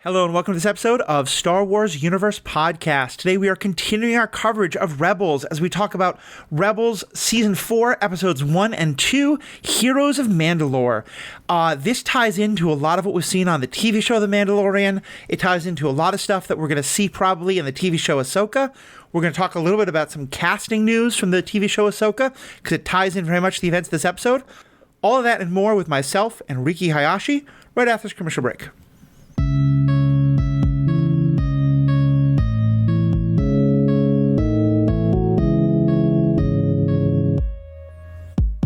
Hello and welcome to this episode of Star Wars Universe Podcast. Today we are continuing our coverage of Rebels as we talk about Rebels Season 4, Episodes 1 and 2, Heroes of Mandalore. This ties into a lot of what we've seen on the TV show The Mandalorian. It ties into a lot of stuff that we're going to see probably in the TV show Ahsoka. We're going to talk a little bit about some casting news from the TV show Ahsoka because it ties in very much to the events of this episode. All of that and more with myself and Riki Hayashi right after this commercial break.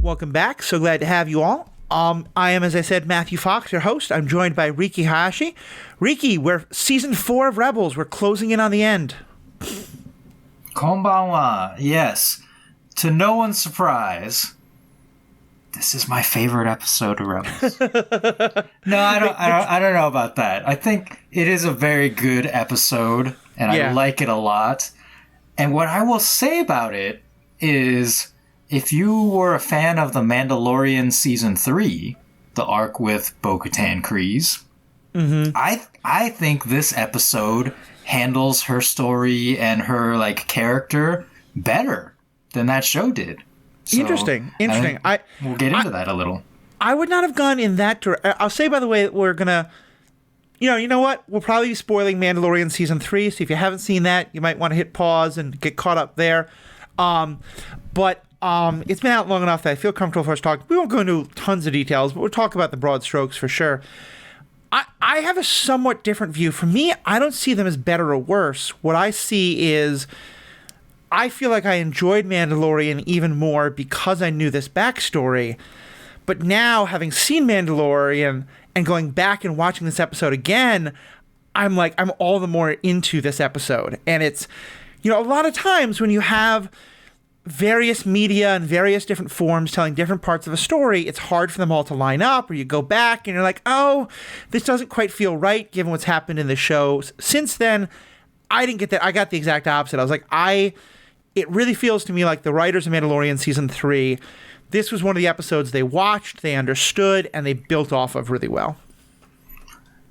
Welcome back. So glad to have you all. I am, as I said, Matthew Fox, your host. I'm joined by Riki Hayashi. Riki, we're Season 4 of Rebels. We're closing in on the end. Konbanwa. Yes. To no one's surprise, this is my favorite episode of Rebels. No, I don't know about that. I think it is a very good episode, and I like it a lot. And what I will say about it is, if you were a fan of The Mandalorian Season 3, the arc with Bo-Katan Kryze, I think this episode handles her story and her character better than that show did. So Interesting. We'll get into that a little. I would not have gone in that direction. I'll say, by the way, we're going to... You know what? We'll probably be spoiling Mandalorian Season 3, so if you haven't seen that, you might want to hit pause and get caught up there. But it's been out long enough that I feel comfortable for us talking. We won't go into tons of details, but we'll talk about the broad strokes for sure. I have a somewhat different view. For me, I don't see them as better or worse. What I see is I feel like I enjoyed Mandalorian even more because I knew this backstory. But now, having seen Mandalorian and going back and watching this episode again, I'm all the more into this episode. And it's, a lot of times when you have various media and various different forms telling different parts of a story, it's hard for them all to line up, or you go back and you're like, oh, this doesn't quite feel right given what's happened in the show. Since then, I didn't get that. I got the exact opposite. I was like, it really feels to me like the writers of Mandalorian Season 3, this was one of the episodes they watched, they understood, and they built off of really well.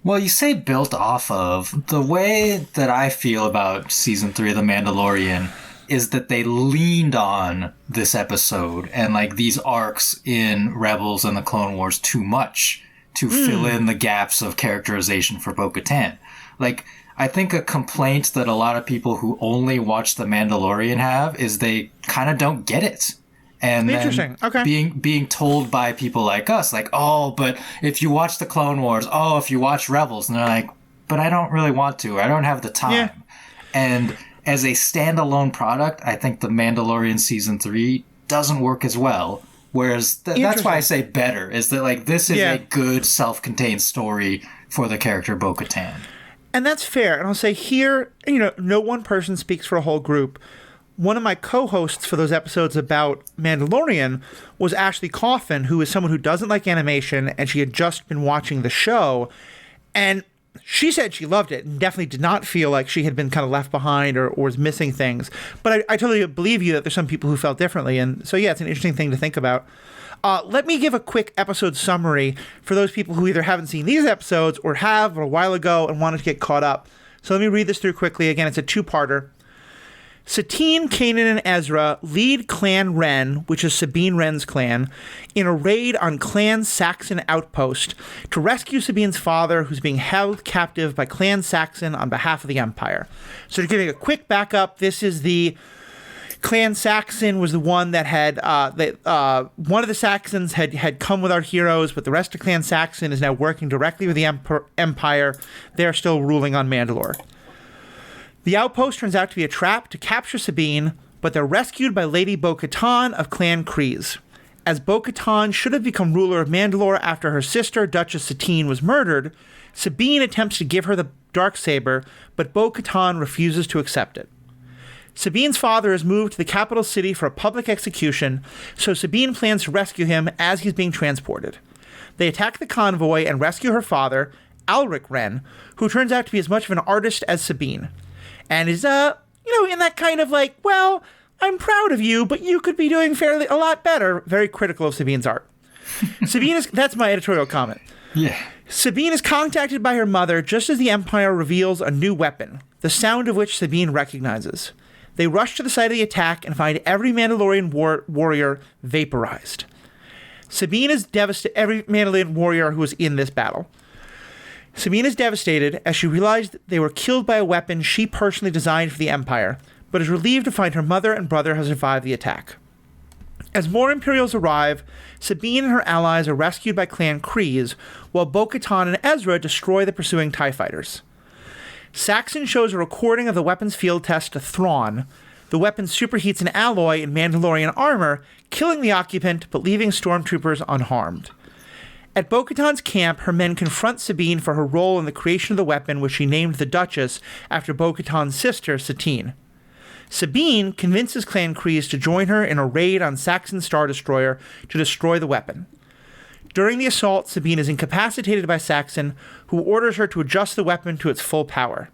Well, you say built off of. The way that I feel about Season 3 of The Mandalorian is that they leaned on this episode and these arcs in Rebels and the Clone Wars too much to fill in the gaps of characterization for Bo-Katan. I think a complaint that a lot of people who only watch The Mandalorian have is they kind of don't get it. And Interesting. Okay. being told by people like us, oh, but if you watch the Clone Wars, oh, if you watch Rebels, and they're like, but I don't really want to. I don't have the time. Yeah. And as a standalone product, I think The Mandalorian Season 3 doesn't work as well. Whereas that's why I say better, is that this is a good self-contained story for the character Bo-Katan. And that's fair. And I'll say here, no one person speaks for a whole group. One of my co-hosts for those episodes about Mandalorian was Ashley Coffin, who is someone who doesn't like animation, and she had just been watching the show. And she said she loved it and definitely did not feel like she had been kind of left behind or was missing things. But I totally believe you that there's some people who felt differently. And so, it's an interesting thing to think about. Let me give a quick episode summary for those people who either haven't seen these episodes or have a while ago and wanted to get caught up. So let me read this through quickly. Again, it's a two-parter. Satine, Kanan, and Ezra lead Clan Wren, which is Sabine Wren's clan, in a raid on Clan Saxon outpost to rescue Sabine's father, who's being held captive by Clan Saxon on behalf of the Empire. So to give you a quick backup, this is the Clan Saxon was the one that had one of the Saxons had come with our heroes, but the rest of Clan Saxon is now working directly with the Empire. They're still ruling on Mandalore. The outpost turns out to be a trap to capture Sabine, but they're rescued by Lady Bo-Katan of Clan Kryze. As Bo-Katan should have become ruler of Mandalore after her sister, Duchess Satine, was murdered, Sabine attempts to give her the Dark Saber, but Bo-Katan refuses to accept it. Sabine's father is moved to the capital city for a public execution, so Sabine plans to rescue him as he's being transported. They attack the convoy and rescue her father, Alric Wren, who turns out to be as much of an artist as Sabine, and is, in that kind of well, I'm proud of you, but you could be doing a lot better, very critical of Sabine's art. That's my editorial comment. Yeah. Sabine is contacted by her mother just as the Empire reveals a new weapon, the sound of which Sabine recognizes. They rush to the site of the attack and find every Mandalorian warrior vaporized. Sabine is devastated, every Mandalorian warrior who was in this battle. Sabine is devastated as she realized they were killed by a weapon she personally designed for the Empire, but is relieved to find her mother and brother have survived the attack. As more Imperials arrive, Sabine and her allies are rescued by Clan Kryze, while Bo-Katan and Ezra destroy the pursuing TIE fighters. Saxon shows a recording of the weapon's field test to Thrawn. The weapon superheats an alloy in Mandalorian armor, killing the occupant but leaving stormtroopers unharmed. At Bo-Katan's camp, her men confront Sabine for her role in the creation of the weapon, which she named the Duchess after Bo-Katan's sister, Satine. Sabine convinces Clan Kryze to join her in a raid on Saxon's Star Destroyer to destroy the weapon. During the assault, Sabine is incapacitated by Saxon, who orders her to adjust the weapon to its full power.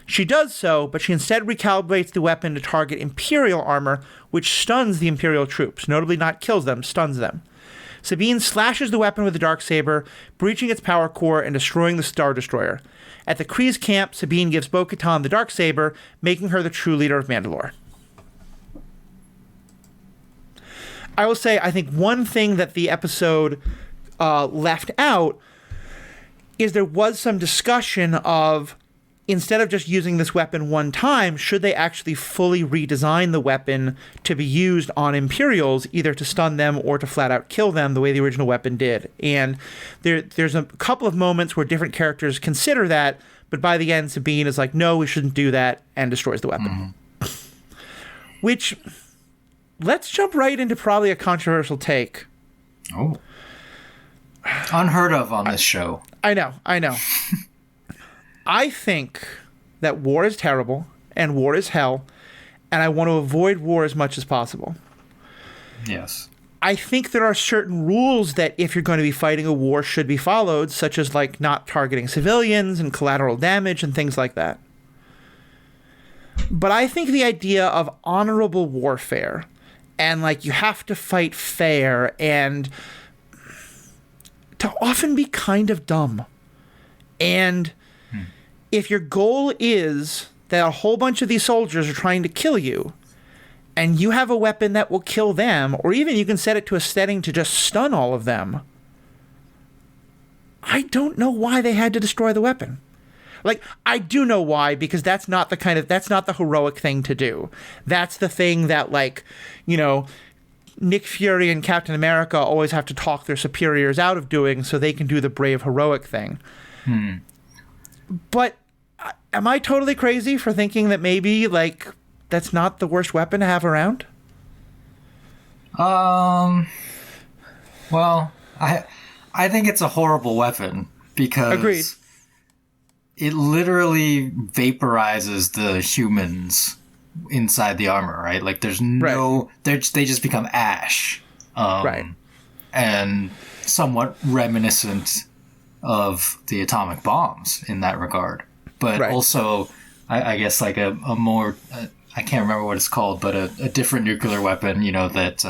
She does so, but she instead recalibrates the weapon to target Imperial armor, which stuns the Imperial troops, notably not kills them, stuns them. Sabine slashes the weapon with the Dark Saber, breaching its power core and destroying the Star Destroyer. At the Kryze camp, Sabine gives Bo-Katan the Dark Saber, making her the true leader of Mandalore. I will say, I think one thing that the episode left out is there was some discussion of, instead of just using this weapon one time, should they actually fully redesign the weapon to be used on Imperials, either to stun them or to flat out kill them the way the original weapon did. And there's a couple of moments where different characters consider that, but by the end, Sabine is like, no, we shouldn't do that, and destroys the weapon. Which, let's jump right into probably a controversial take. Oh. Unheard of on this show. I know. I think that war is terrible and war is hell, and I want to avoid war as much as possible. Yes. I think there are certain rules that if you're going to be fighting a war should be followed, such as like not targeting civilians and collateral damage and things like that. But I think the idea of honorable warfare and like you have to fight fair and to often be kind of dumb. And if your goal is that a whole bunch of these soldiers are trying to kill you, and you have a weapon that will kill them, or even you can set it to a setting to just stun all of them, I don't know why they had to destroy the weapon. Like, I do know why, because that's not the heroic thing to do. That's the thing that, like, you know, Nick Fury and Captain America always have to talk their superiors out of doing so they can do the brave, heroic thing. But am I totally crazy for thinking that maybe, like, that's not the worst weapon to have around? Well, I think it's a horrible weapon because Agreed. It literally vaporizes the humans inside the armor, right? Like there's no, they just become ash. Right. And somewhat reminiscent of the atomic bombs in that regard. But also, I guess like a more, I can't remember what it's called, but a different nuclear weapon, you know, that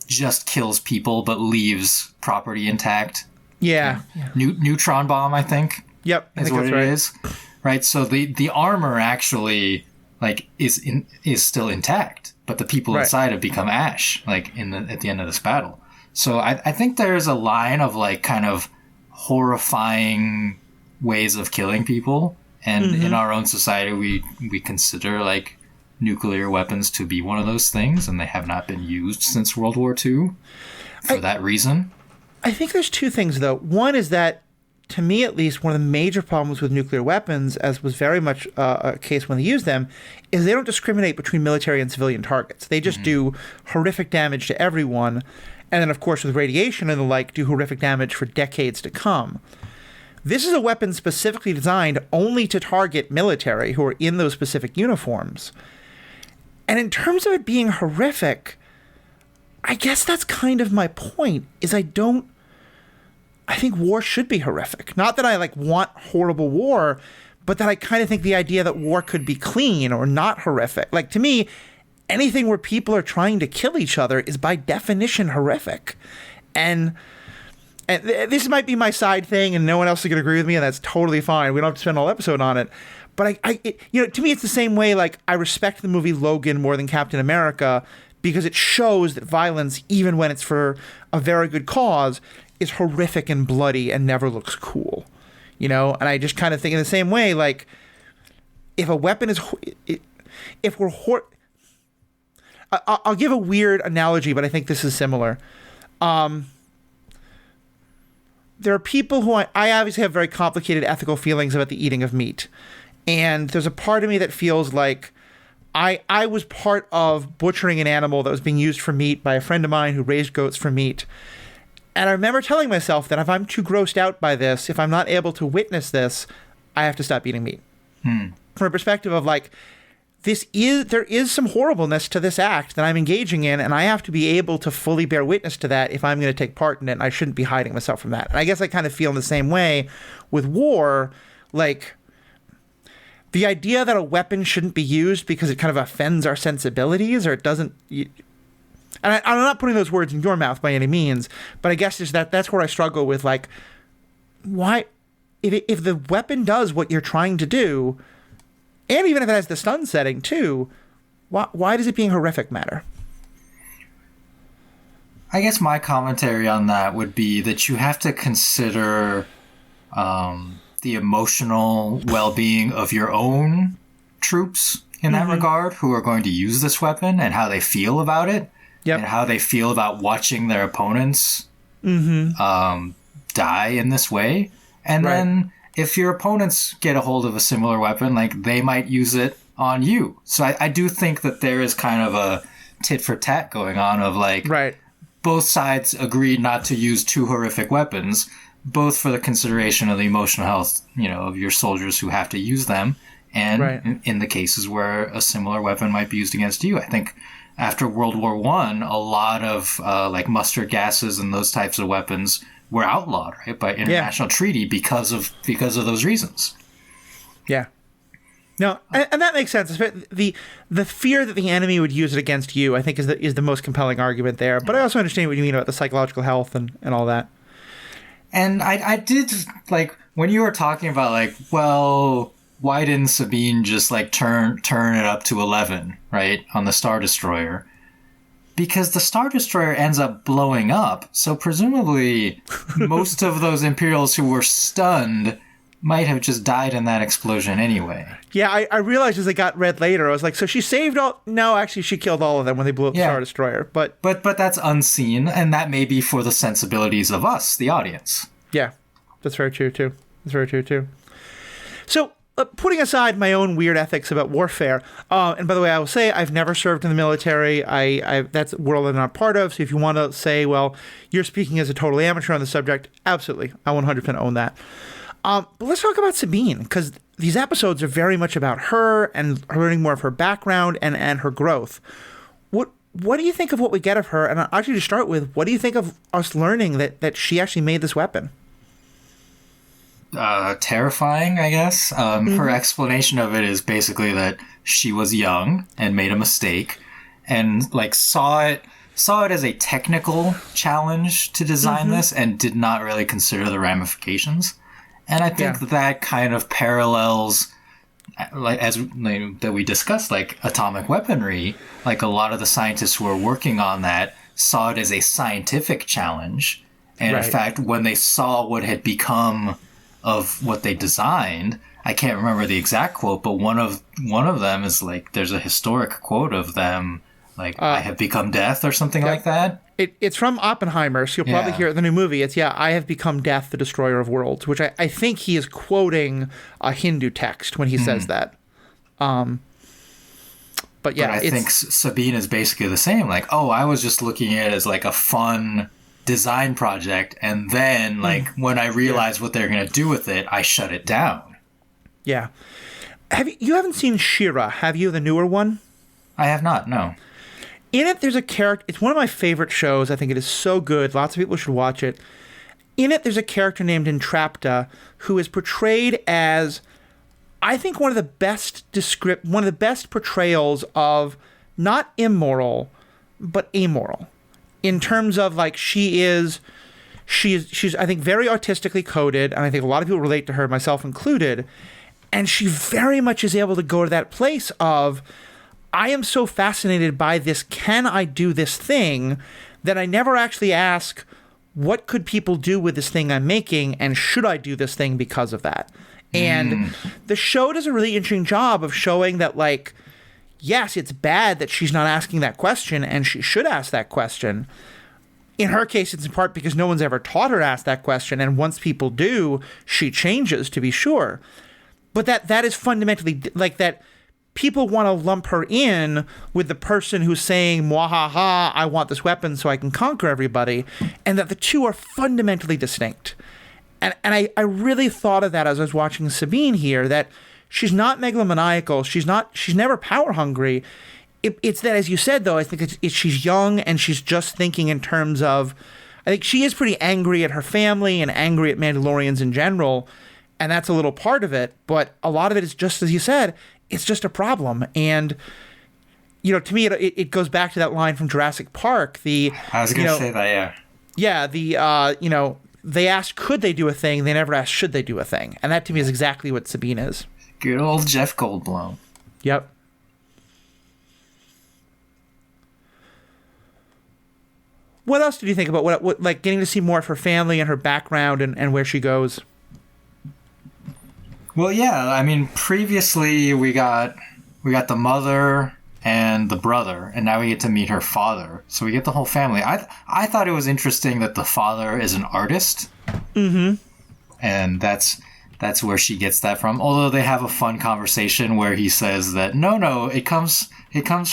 just kills people but leaves property intact. Yeah. Neutron bomb, I think. Yep. Is what it is. Right. So the armor actually like is still intact, but the people inside have become ash, like at the end of this battle. So I think there's a line of like kind of horrifying ways of killing people, and in our own society we consider like nuclear weapons to be one of those things, and they have not been used since World War II for that reason. I think there's two things though. One is that, to me at least, one of the major problems with nuclear weapons, as was very much a case when they used them, is they don't discriminate between military and civilian targets. They just do horrific damage to everyone, and then of course with radiation and the like do horrific damage for decades to come. This is a weapon specifically designed only to target military who are in those specific uniforms. And in terms of it being horrific, I guess that's kind of my point, is I think war should be horrific. Not that I like want horrible war, but that I kind of think the idea that war could be clean or not horrific. Like, to me, anything where people are trying to kill each other is by definition horrific. And and this might be my side thing, and no one else is going to agree with me, and that's totally fine. We don't have to spend a whole episode on it. But to me, it's the same way. Like, I respect the movie Logan more than Captain America because it shows that violence, even when it's for a very good cause, is horrific and bloody and never looks cool. And I just kind of think in the same way, like, if a weapon is, if we're, I'll give a weird analogy, but I think this is similar. There are people who I obviously have very complicated ethical feelings about the eating of meat. And there's a part of me that feels like I was part of butchering an animal that was being used for meat by a friend of mine who raised goats for meat. And I remember telling myself that if I'm too grossed out by this, if I'm not able to witness this, I have to stop eating meat. From a perspective of like, there is some horribleness to this act that I'm engaging in, and I have to be able to fully bear witness to that if I'm going to take part in it, and I shouldn't be hiding myself from that. And I guess I kind of feel in the same way with war, like, the idea that a weapon shouldn't be used because it kind of offends our sensibilities, or it doesn't. And I'm not putting those words in your mouth by any means, but I guess just that's where I struggle with, like, why, if the weapon does what you're trying to do, and even if it has the stun setting too, why does it being horrific matter? I guess my commentary on that would be that you have to consider the emotional well-being of your own troops in that regard, who are going to use this weapon, and how they feel about it, and how they feel about watching their opponents die in this way. And then if your opponents get a hold of a similar weapon, like, they might use it on you. So I do think that there is kind of a tit for tat going on of, like, both sides agreed not to use two horrific weapons, both for the consideration of the emotional health, of your soldiers who have to use them, and in the cases where a similar weapon might be used against you. I think after World War I, a lot of like mustard gases and those types of weapons were outlawed, right, by international treaty because of those reasons. Yeah. No, and that makes sense. The fear that the enemy would use it against you, I think, is the most compelling argument there. But I also understand what you mean about the psychological health and all that. And I did, like, when you were talking about, like, well, why didn't Sabine just, like, turn it up to 11, right, on the Star Destroyer? Because the Star Destroyer ends up blowing up, so presumably most of those Imperials who were stunned might have just died in that explosion anyway. Yeah, I realized as I got read later, I was like, so she saved all... No, actually, she killed all of them when they blew up the Star Destroyer. But that's unseen, and that may be for the sensibilities of us, the audience. Yeah, that's very true, too. So, putting aside my own weird ethics about warfare, and by the way, I will say I've never served in the military. That's a world I'm not part of, so if you want to say, well, you're speaking as a total amateur on the subject, absolutely. I 100% own that. But let's talk about Sabine, because these episodes are very much about her and learning more of her background and her growth. What do you think of what we get of her? And actually, to start with, what do you think of us learning that she actually made this weapon? Terrifying, I guess. Her explanation of it is basically that she was young and made a mistake, and like saw it as a technical challenge to design this, and did not really consider the ramifications. And I think that kind of parallels, like, that we discussed, like atomic weaponry. Like, a lot of the scientists who were working on that saw it as a scientific challenge, and in fact, when they saw what had become of what they designed, I can't remember the exact quote, but one of them is like, there's a historic quote of them, like, I have become death or something like that. It's from Oppenheimer, so you'll probably hear it in the new movie. It's, I have become death, the destroyer of worlds, which I think he is quoting a Hindu text when he says that. But I think Sabine is basically the same. Like, I was just looking at it as like a fun design project, and then like when I realized what they're going to do with it, I shut it down. Yeah. You haven't seen She-Ra, have you, the newer one? I have not, no. In it, there's a character... It's one of my favorite shows. I think it is so good. Lots of people should watch it. In it, there's a character named Entrapta who is portrayed as, I think, one of the best portrayals of not immoral, but amoral. In terms of, like, she she's I think very artistically coded, and I think a lot of people relate to her, myself included. And she very much is able to go to that place of, I am so fascinated by this, can I do this thing, that I never actually ask, what could people do with this thing I'm making, and should I do this thing because of that? And the show does a really interesting job of showing that, like, yes, it's bad that she's not asking that question, and she should ask that question. In her case, it's in part because no one's ever taught her to ask that question, and once people do, she changes, to be sure. But that is fundamentally, like, that people want to lump her in with the person who's saying, mwahaha, I want this weapon so I can conquer everybody, and that the two are fundamentally distinct. And I really thought of that as I was watching Sabine here, that she's not megalomaniacal, she's never power hungry. It's that, as you said, though, I think she's young and she's just thinking in terms of, I think she is pretty angry at her family and angry at Mandalorians in general, and that's a little part of it, but a lot of it is just, as you said, it's just a problem. And, you know, to me, it goes back to that line from Jurassic Park. I was going to say that, yeah. Yeah, you know, they asked, could they do a thing? They never asked, should they do a thing? And that, to me, is exactly what Sabine is. Good old Jeff Goldblum. Yep. What else did you think about what like getting to see more of her family and her background and where she goes? Well, yeah, I mean, previously we got the mother and the brother, and now we get to meet her father. So we get the whole family. I thought it was interesting that the father is an artist. Mm-hmm. And that's where she gets that from. Although they have a fun conversation where he says that no, it comes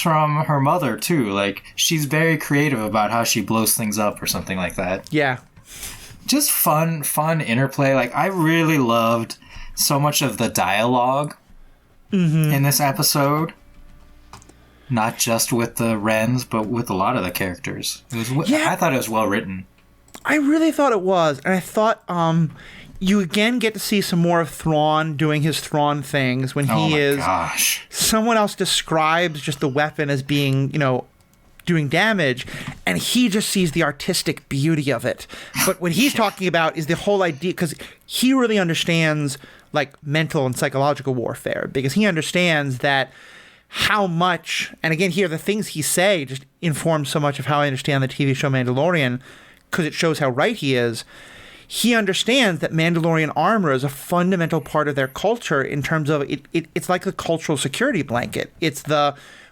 from her mother too. Like, she's very creative about how she blows things up or something like that. Yeah. Just fun interplay. Like, I really loved so much of the dialogue in this episode. Not just with the Wrens, but with a lot of the characters. I thought it was well written. I really thought it was. And I thought you again get to see some more of Thrawn doing his Thrawn things when gosh. Someone else describes just the weapon as being, you know, doing damage, and he just sees the artistic beauty of it. But what he's talking about is the whole idea, because he really understands, like, mental and psychological warfare, because he understands that how much, and again here, the things he say just inform so much of how I understand the TV show Mandalorian, because it shows how right he is. He understands that Mandalorian armor is a fundamental part of their culture in terms of it's like a cultural security blanket. It's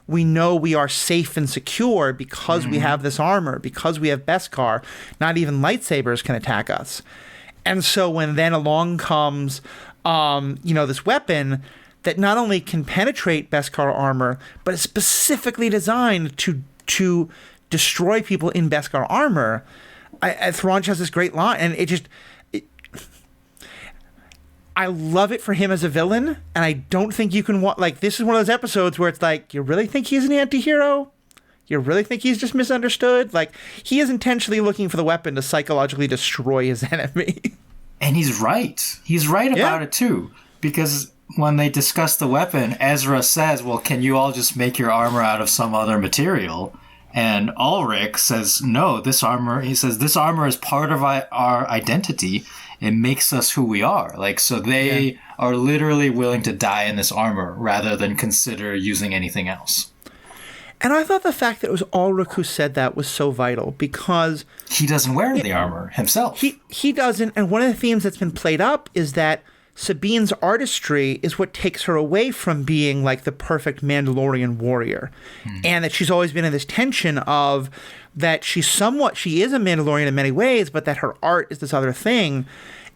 we know we are safe and secure because we have this armor, because we have Beskar. Not even lightsabers can attack us. And so when then along comes, this weapon that not only can penetrate Beskar armor, but is specifically designed to destroy people in Beskar armor. Thrawn has this great line, and I love it for him as a villain, and I don't think you can this is one of those episodes where it's like, you really think he's an anti-hero? You really think he's just misunderstood? Like, he is intentionally looking for the weapon to psychologically destroy his enemy. And he's right. He's right about it, too. Because when they discuss the weapon, Ezra says, well, can you all just make your armor out of some other material? And Ulrich says, no, this armor is part of our identity. It makes us who we are. Like, so they are literally willing to die in this armor rather than consider using anything else. And I thought the fact that it was Ulrich who said that was so vital, because he doesn't wear the armor himself. He doesn't. And one of the themes that's been played up is that Sabine's artistry is what takes her away from being like the perfect Mandalorian warrior. And that she's always been in this tension of that she is a Mandalorian in many ways, but that her art is this other thing.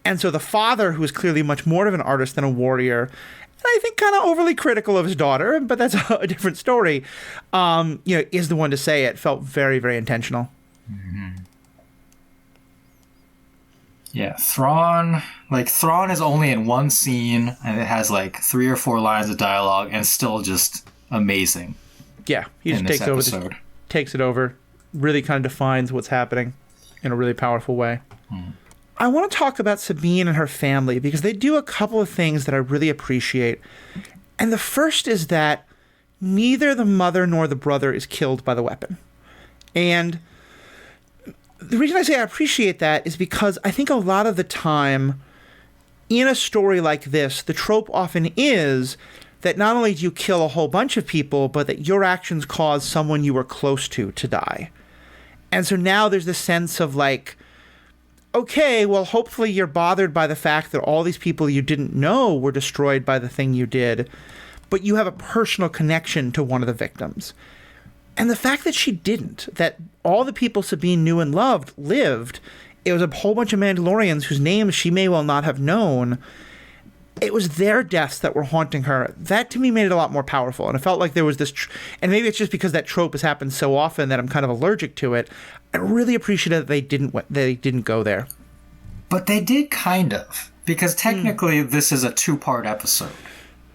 And so the father, who is clearly much more of an artist than a warrior, and I think kind of overly critical of his daughter, but that's a different story, is the one to say it. Felt very, very intentional. Mm-hmm. Yeah, Thrawn is only in one scene, and it has like 3 or 4 lines of dialogue, and still just amazing. Yeah, he just takes it over, really kind of defines what's happening in a really powerful way. I want to talk about Sabine and her family, because they do a couple of things that I really appreciate. And the first is that neither the mother nor the brother is killed by the weapon. And the reason I say I appreciate that is because I think a lot of the time in a story like this, the trope often is that not only do you kill a whole bunch of people, but that your actions cause someone you were close to die. And so now there's this sense of like, okay, well, hopefully you're bothered by the fact that all these people you didn't know were destroyed by the thing you did, but you have a personal connection to one of the victims. And the fact that she didn't, that all the people Sabine knew and loved lived, it was a whole bunch of Mandalorians whose names she may well not have known. It was their deaths that were haunting her. That to me made it a lot more powerful. And it felt like there was this, and maybe it's just because that trope has happened so often that I'm kind of allergic to it. I really appreciated that they didn't go there. But they did kind of, because technically this is a 2-part episode,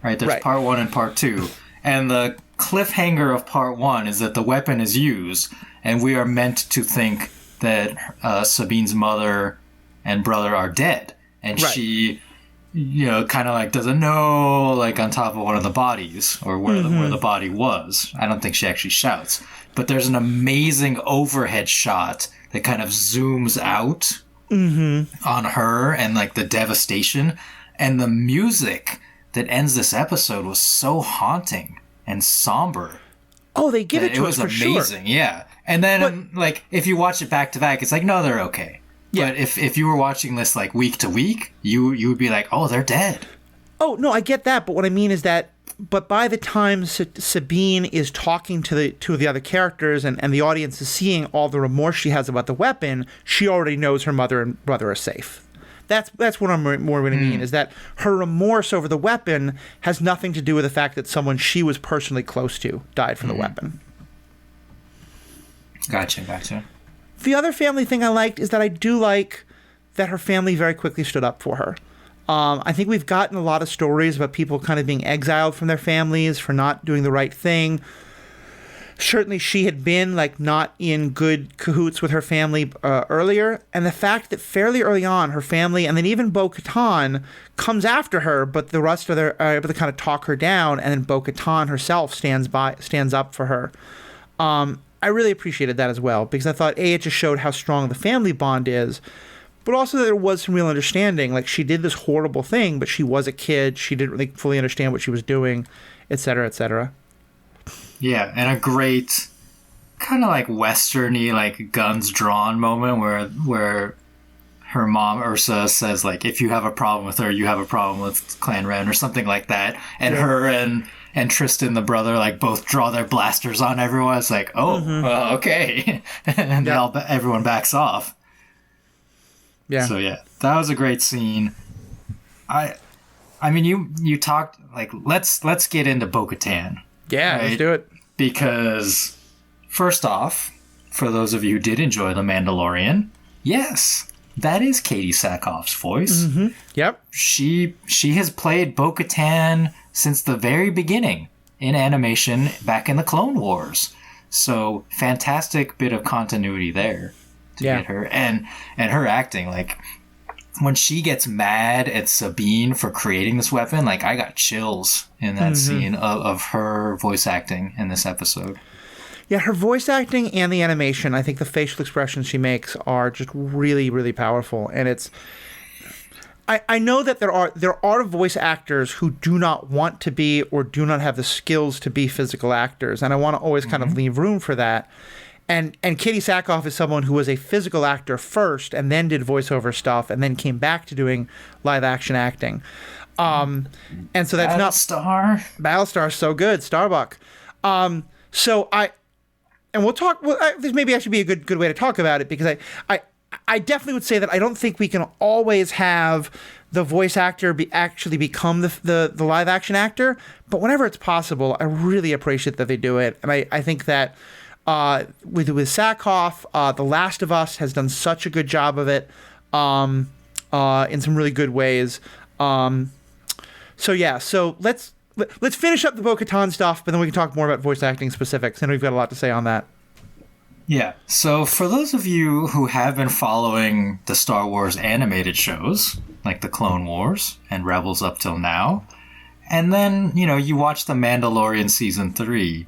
right? There's part 1 and part 2. And the cliffhanger of part 1 is that the weapon is used, and we are meant to think that Sabine's mother and brother are dead. And she, kind of like doesn't know, like on top of one of the bodies or where the body was. I don't think she actually shouts. But there's an amazing overhead shot that kind of zooms out on her and like the devastation. And the music that ends this episode was so haunting and somber. Oh, they give it to us for sure. It was amazing, yeah. And then, like, if you watch it back to back, it's like, no, they're okay. Yeah. But if you were watching this, like, week to week, you would be like, oh, they're dead. Oh, no, I get that. But what I mean is that, but by the time Sabine is talking to the two of the other characters and the audience is seeing all the remorse she has about the weapon, she already knows her mother and brother are safe. That's what I'm more going to mean, is that her remorse over the weapon has nothing to do with the fact that someone she was personally close to died from the weapon. Gotcha. The other family thing I liked is that I do like that her family very quickly stood up for her. I think we've gotten a lot of stories about people kind of being exiled from their families for not doing the right thing. Certainly she had been like not in good cahoots with her family earlier. And the fact that fairly early on her family and then even Bo-Katan comes after her, but the rest of them are able to kind of talk her down. And then Bo-Katan herself stands up for her. I really appreciated that as well, because I thought, it just showed how strong the family bond is, but also that there was some real understanding. Like, she did this horrible thing, but she was a kid. She didn't really fully understand what she was doing, et cetera, et cetera. Yeah, and a great kind of like Western-y, like guns drawn moment where her mom, Ursa, says, like, if you have a problem with her, you have a problem with Clan Ren, or something like that. And her and Tristan, the brother, like, both draw their blasters on everyone. It's like, okay. And everyone backs off. Yeah. So, yeah, that was a great scene. I mean, you talked, like, let's get into Bo-Katan. Yeah, right? Let's do it. Because, first off, for those of you who did enjoy The Mandalorian, yes, that is Katie Sackhoff's voice. Mm-hmm. Yep. She has played Bo-Katan since the very beginning in animation back in the Clone Wars. So, fantastic bit of continuity there to get her. And her acting, like, when she gets mad at Sabine for creating this weapon, like, I got chills in that scene of her voice acting in this episode. Yeah, her voice acting and the animation, I think the facial expressions she makes are just really, really powerful. And it's... I know that there are voice actors who do not want to be or do not have the skills to be physical actors, and I want to always kind of leave room for that. And Katie Sackhoff is someone who was a physical actor first and then did voiceover stuff and then came back to doing live action acting. And so that's Battlestar, so good, Starbuck. We'll talk. This maybe actually be a good way to talk about it, because I definitely would say that I don't think we can always have the voice actor actually become the live action actor, but whenever it's possible, I really appreciate that they do it, and I think that. With Sackhoff, The Last of Us has done such a good job of it in some really good ways. So let's finish up the Bo-Katan stuff, but then we can talk more about voice acting specifics. I know we've got a lot to say on that. Yeah. So for those of you who have been following the Star Wars animated shows, like the Clone Wars and Rebels up till now, and then, you watch The Mandalorian Season 3,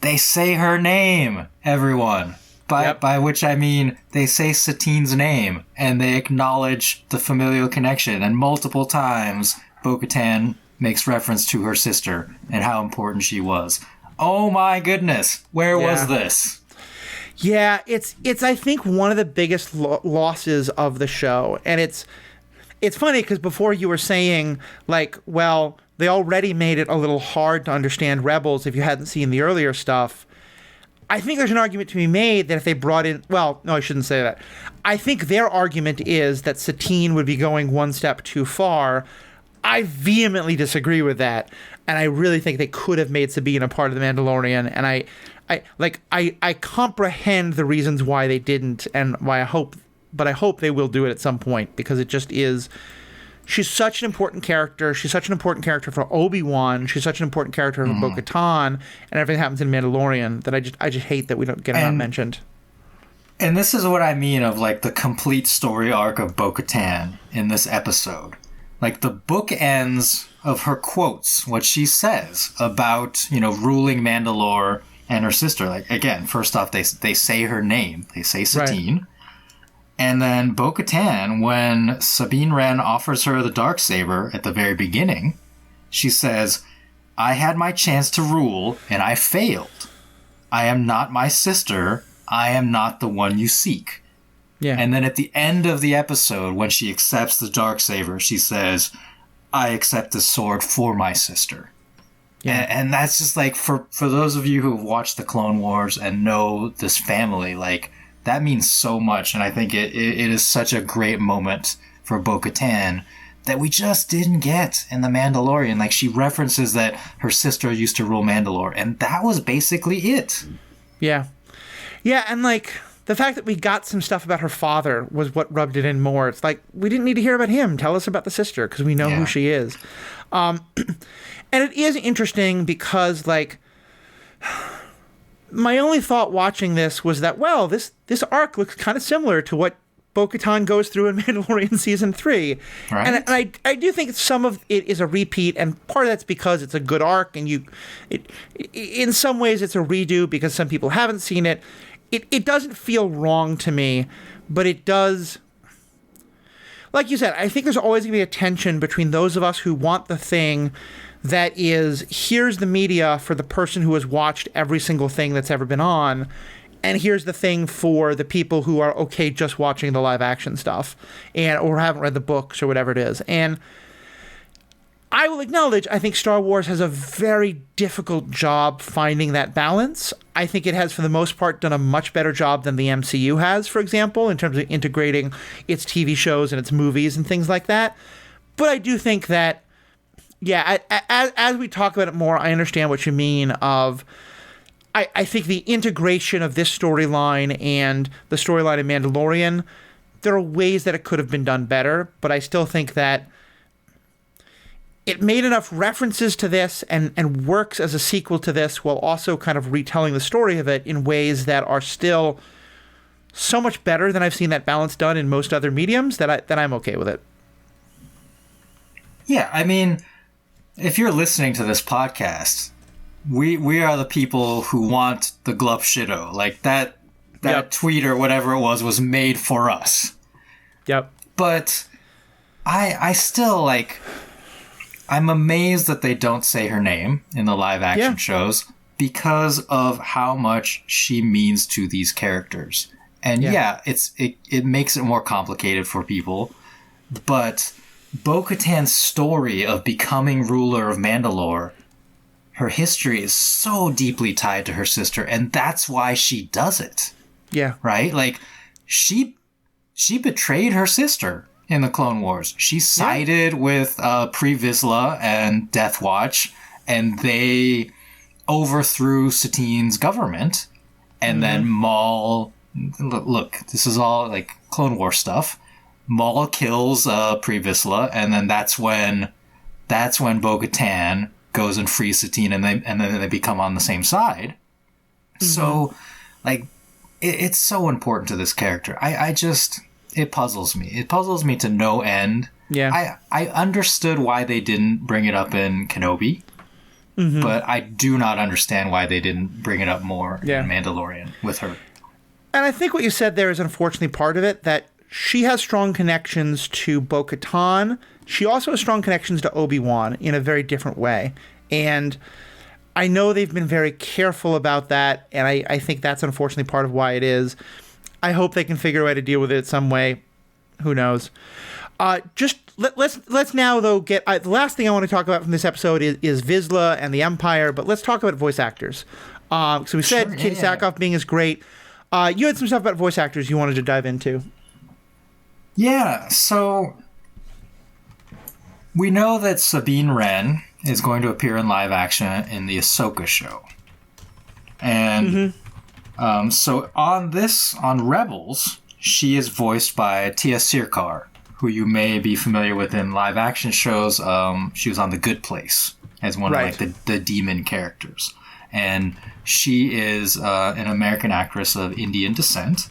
they say her name, everyone. By which I mean they say Satine's name and they acknowledge the familial connection, and multiple times Bo-Katan makes reference to her sister and how important she was. Oh my goodness, where was this? Yeah, it's I think one of the biggest losses of the show, and it's funny because before you were saying like, well, they already made it a little hard to understand Rebels if you hadn't seen the earlier stuff. I think there's an argument to be made that if they brought in... Well, no, I shouldn't say that. I think their argument is that Satine would be going one step too far. I vehemently disagree with that, and I really think they could have made Sabine a part of The Mandalorian, and I comprehend the reasons why they didn't, and why I hope they will do it at some point, because it just is... She's such an important character. She's such an important character for Obi-Wan. She's such an important character for Bo-Katan, and everything happens in Mandalorian that I just hate that we don't get her mentioned. And this is what I mean of like the complete story arc of Bo-Katan in this episode. Like the book ends of her quotes, what she says about, ruling Mandalore and her sister. Like, again, first off, they say her name. They say Satine. Right. And then Bo-Katan, when Sabine Wren offers her the Dark Saber at the very beginning, she says, "I had my chance to rule, and I failed. I am not my sister. I am not the one you seek." Yeah. And then at the end of the episode, when she accepts the Dark Saber, she says, "I accept the sword for my sister." Yeah. And that's just like, for those of you who have watched the Clone Wars and know this family, like... that means so much, and I think it is such a great moment for Bo-Katan that we just didn't get in The Mandalorian. Like, she references that her sister used to rule Mandalore, and that was basically it. Yeah. Yeah, and, like, the fact that we got some stuff about her father was what rubbed it in more. It's like, we didn't need to hear about him. Tell us about the sister, because we know who she is. And it is interesting because, like... my only thought watching this was that, well, this arc looks kind of similar to what Bo-Katan goes through in Mandalorian Season 3. Right. And I do think some of it is a repeat, and part of that's because it's a good arc, and in some ways it's a redo because some people haven't seen it. It doesn't feel wrong to me, but it does... Like you said, I think there's always going to be a tension between those of us who want the thing... that is, here's the media for the person who has watched every single thing that's ever been on, and here's the thing for the people who are okay just watching the live action stuff, or haven't read the books or whatever it is. And I will acknowledge, I think Star Wars has a very difficult job finding that balance. I think it has, for the most part, done a much better job than the MCU has, for example, in terms of integrating its TV shows and its movies and things like that. But I do think that, yeah, as we talk about it more, I understand what you mean of... I think the integration of this storyline and the storyline in Mandalorian, there are ways that it could have been done better, but I still think that it made enough references to this and works as a sequel to this while also kind of retelling the story of it in ways that are still so much better than I've seen that balance done in most other mediums that I'm okay with it. Yeah, I mean... if you're listening to this podcast, we are the people who want the Glup Shido. Like, that tweet or whatever it was made for us. Yep. But I still, like... I'm amazed that they don't say her name in the live action shows because of how much she means to these characters. And it makes it more complicated for people. But... Bo-Katan's story of becoming ruler of Mandalore, her history is so deeply tied to her sister, and that's why she does it. Yeah. Right? Like, she betrayed her sister in the Clone Wars. She sided with Pre Vizsla and Death Watch, and they overthrew Satine's government, and then Maul... Look, this is all, like, Clone War stuff. Maul kills Pre Vizsla, and then that's when Bo-Katan goes and frees Satine, and then they become on the same side. Mm-hmm. So, like, it's so important to this character. It puzzles me. It puzzles me to no end. Yeah. I understood why they didn't bring it up in Kenobi, but I do not understand why they didn't bring it up more in Mandalorian with her. And I think what you said there is unfortunately part of it, that she has strong connections to Bo-Katan. She also has strong connections to Obi-Wan in a very different way. And I know they've been very careful about that, and I think that's unfortunately part of why it is. I hope they can figure a way to deal with it some way. Who knows? Let's now, though, get... the last thing I want to talk about from this episode is Vizsla and the Empire, but let's talk about voice actors. So we said Katie Sackhoff being is great. You had some stuff about voice actors you wanted to dive into. Yeah, so we know that Sabine Wren is going to appear in live action in the Ahsoka show. And so on Rebels, she is voiced by Tia Sircar, who you may be familiar with in live action shows. She was on The Good Place as one of like the demon characters. And she is an American actress of Indian descent.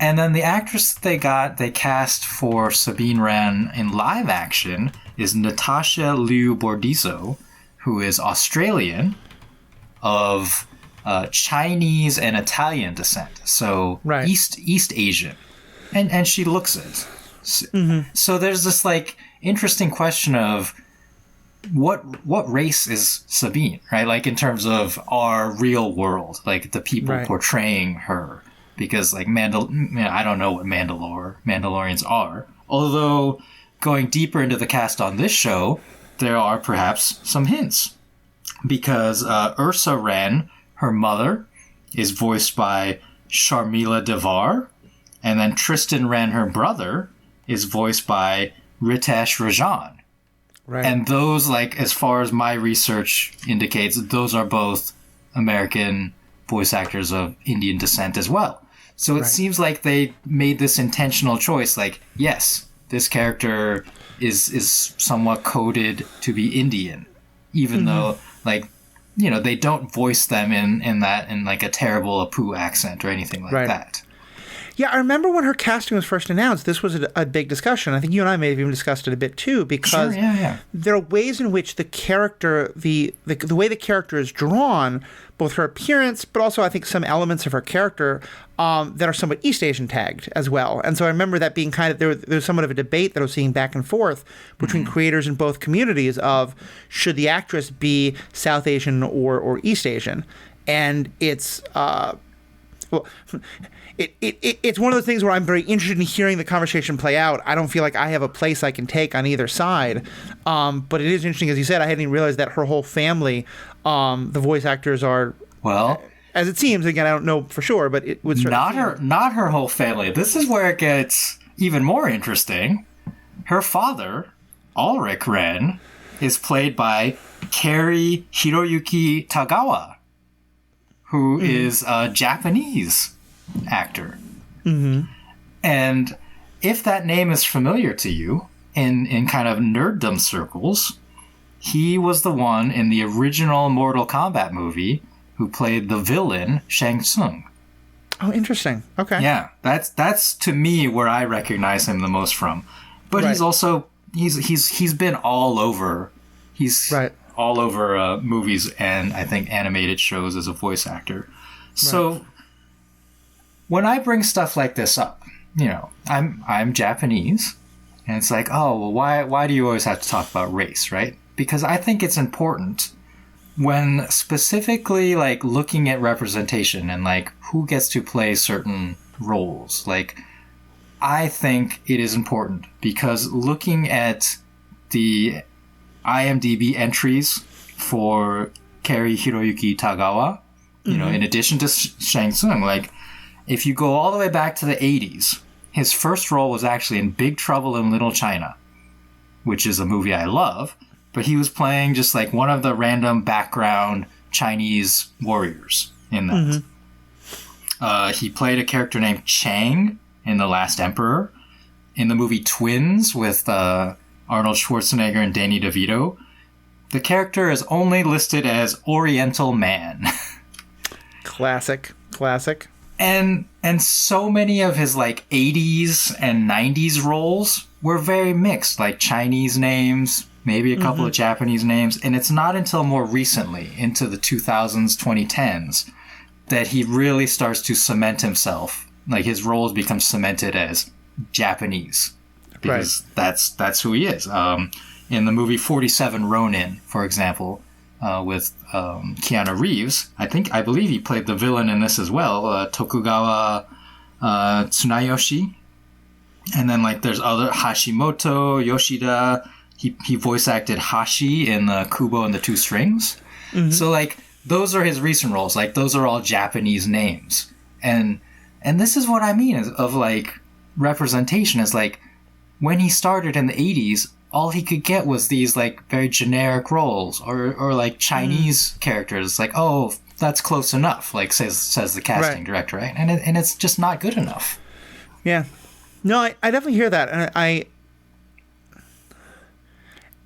And then the actress that they cast for Sabine Wren in live action is Natasha Liu Bordizzo, who is Australian of Chinese and Italian descent. So East Asian. And she looks it. So there's this like interesting question of what race is Sabine, right? Like in terms of our real world, like the people portraying her. Because like I don't know what Mandalorians are. Although going deeper into the cast on this show, there are perhaps some hints. Because Ursa Wren, her mother, is voiced by Sharmila Devar. And then Tristan Wren, her brother, is voiced by Ritesh Rajan. Right. And those, like, as far as my research indicates, those are both American voice actors of Indian descent as well. So it seems like they made this intentional choice. Like, yes, this character is somewhat coded to be Indian, even though, like, you know, they don't voice them in like a terrible Apu accent or anything like that. Yeah, I remember when her casting was first announced, this was a big discussion. I think you and I may have even discussed it a bit too, because there are ways in which the character, the way the character is drawn, both her appearance, but also I think some elements of her character that are somewhat East Asian tagged as well. And so I remember that being kind of, there was somewhat of a debate that I was seeing back and forth between creators in both communities of should the actress be South Asian or East Asian? And it's... It's one of those things where I'm very interested in hearing the conversation play out. I don't feel like I have a place I can take on either side. But it is interesting, as you said, I hadn't even realized that her whole family, the voice actors are... Well... As it seems, again, I don't know for sure, but it would certainly... Not her whole family. This is where it gets even more interesting. Her father, Ulrich Wren, is played by Kari Hiroyuki Tagawa, who is a Japanese actor. And if that name is familiar to you in kind of nerddom circles, he was the one in the original Mortal Kombat movie who played the villain Shang Tsung. Oh, interesting. Okay. Yeah, that's to me where I recognize him the most from. But he's also he's been all over. He's all over movies and I think animated shows as a voice actor. So when I bring stuff like this up, you know, I'm Japanese, and it's like, oh, well, why do you always have to talk about race, right? Because I think it's important when specifically like looking at representation and like who gets to play certain roles. Like, I think it is important because looking at the IMDb entries for Kari Hiroyuki Tagawa, you know, in addition to Shang Tsung, like, if you go all the way back to the 80s, his first role was actually in Big Trouble in Little China, which is a movie I love, but he was playing just like one of the random background Chinese warriors in that. He played a character named Chang in The Last Emperor. In the movie Twins with Arnold Schwarzenegger and Danny DeVito, the character is only listed as Oriental Man. Classic. And so many of his like 80s and 90s roles were very mixed, like Chinese names, maybe a couple of Japanese names. And it's not until more recently, into the 2000s, 2010s, that he really starts to cement himself. Like, his roles become cemented as Japanese. Because that's who he is. In the movie 47 Ronin, for example, with Keanu Reeves, I believe he played the villain in this as well, Tokugawa Tsunayoshi. And then, like, there's other Hashimoto, Yoshida. He voice acted Hashi in Kubo and the Two Strings. Mm-hmm. So, like, those are his recent roles. Like, those are all Japanese names. And this is what I mean of, like, representation is, like, when he started in the 80s, all he could get was these, like, very generic roles or like, Chinese characters. Like, oh, that's close enough, like, says the casting director, right? And it's just not good enough. Yeah. No, I definitely hear that. And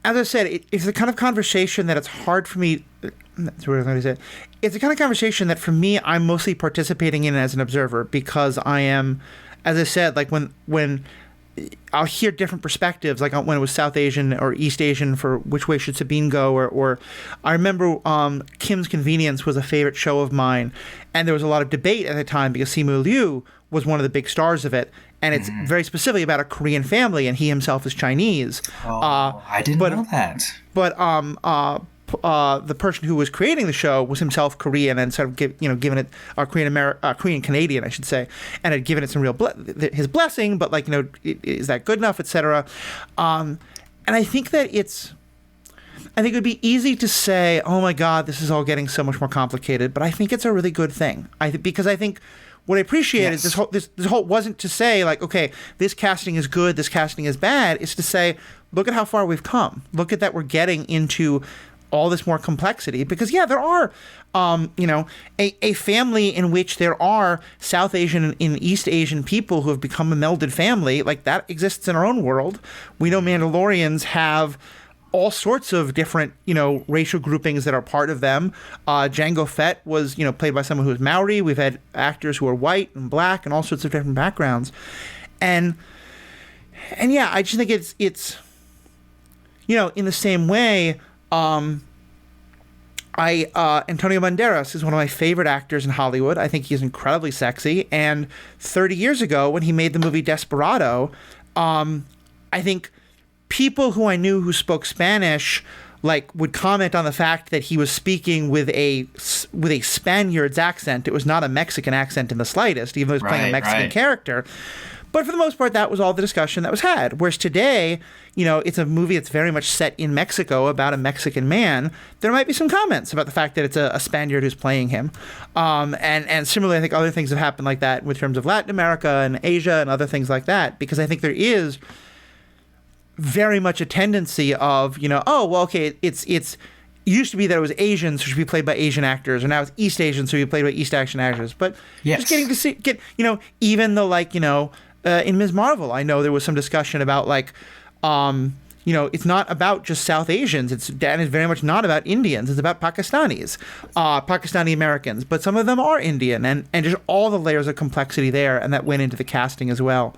as I said, it's the kind of conversation that it's hard for me... That's what I was going to say. It's the kind of conversation that, for me, I'm mostly participating in as an observer because I am, as I said, like, when I'll hear different perspectives, like when it was South Asian or East Asian for which way should Sabine go, or I remember Kim's Convenience was a favorite show of mine, and there was a lot of debate at the time because Simu Liu was one of the big stars of it, and it's very specifically about a Korean family, and he himself is Chinese. I didn't know that. But the person who was creating the show was himself Korean and sort of given it Korean Canadian, I should say, and had given it some real his blessing. But, like, is that good enough, etc. And I think that it would be easy to say, oh my God, this is all getting so much more complicated. But I think it's a really good thing. Because I think what I appreciate is this whole wasn't to say, like, okay, this casting is good, this casting is bad. It's to say, look at how far we've come. Look at that we're getting into all this more complexity, because there are a family in which there are South Asian and East Asian people who have become a melded family. Like, that exists in our own world. We know Mandalorians have all sorts of different racial groupings that are part of them. Jango Fett was played by someone who was Maori. We've had actors who are white and black and all sorts of different backgrounds, and I just think it's in the same way. Antonio Banderas is one of my favorite actors in Hollywood. I think he's incredibly sexy. And 30 years ago, when he made the movie Desperado, I think people who I knew who spoke Spanish, like, would comment on the fact that he was speaking with a Spaniard's accent. It was not a Mexican accent in the slightest, even though he was playing a Mexican character. But for the most part, that was all the discussion that was had. Whereas today, it's a movie that's very much set in Mexico about a Mexican man. There might be some comments about the fact that it's a Spaniard who's playing him. And similarly, I think other things have happened like that in terms of Latin America and Asia and other things like that. Because I think there is very much a tendency of, it used to be that it was Asian, so it should be played by Asian actors, or now it's East Asian, so it should be played by East Asian actors. But just getting to even though, in Ms. Marvel, I know there was some discussion about, like, it's not about just South Asians. It's very much not about Indians. It's about Pakistanis, Pakistani Americans. But some of them are Indian, and just all the layers of complexity there, and that went into the casting as well.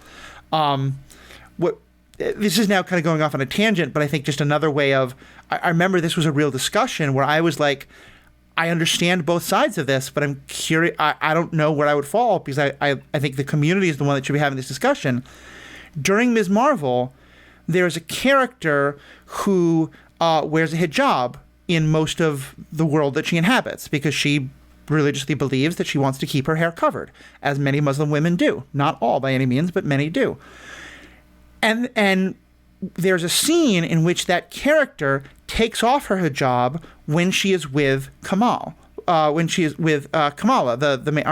This is now kind of going off on a tangent, but I think just another way of... I remember this was a real discussion where I was like, I understand both sides of this, but I'm curious. I don't know where I would fall, because I think the community is the one that should be having this discussion. During Ms. Marvel, there's a character who wears a hijab in most of the world that she inhabits, because she religiously believes that she wants to keep her hair covered, as many Muslim women do. Not all by any means, but many do. And there's a scene in which that character takes off her hijab when she is with Kamala, our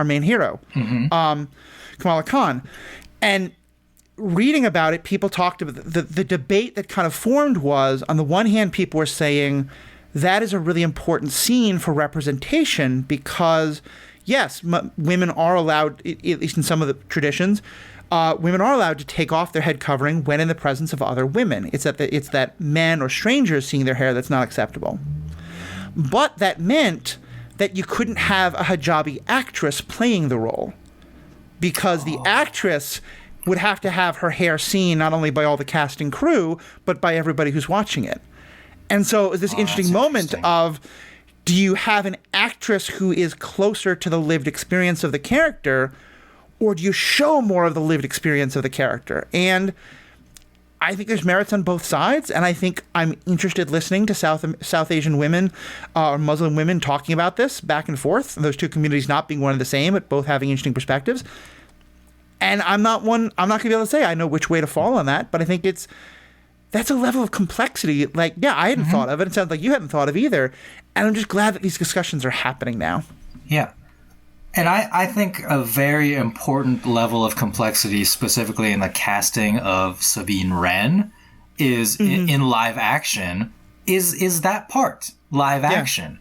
main hero, Kamala Khan. And reading about it, people talked about the debate that kind of formed was, on the one hand, people were saying that is a really important scene for representation because, yes, women are allowed, at least in some of the traditions, women are allowed to take off their head covering when in the presence of other women. It's that men or strangers seeing their hair that's not acceptable. But that meant that you couldn't have a hijabi actress playing the role, because the actress would have to have her hair seen not only by all the cast and crew, but by everybody who's watching it. And so it was this interesting moment of do you have an actress who is closer to the lived experience of the character, or do you show more of the lived experience of the character? And I think there's merits on both sides, and I think I'm interested listening to South Asian women or Muslim women talking about this back and forth, and those two communities not being one and the same, but both having interesting perspectives. And I'm not going to be able to say I know which way to fall on that, but I think that's a level of complexity. Like, yeah, I hadn't thought of it. It sounds like you hadn't thought of either. And I'm just glad that these discussions are happening now. Yeah. And I think a very important level of complexity, specifically in the casting of Sabine Wren, is in live action, is that part, live action.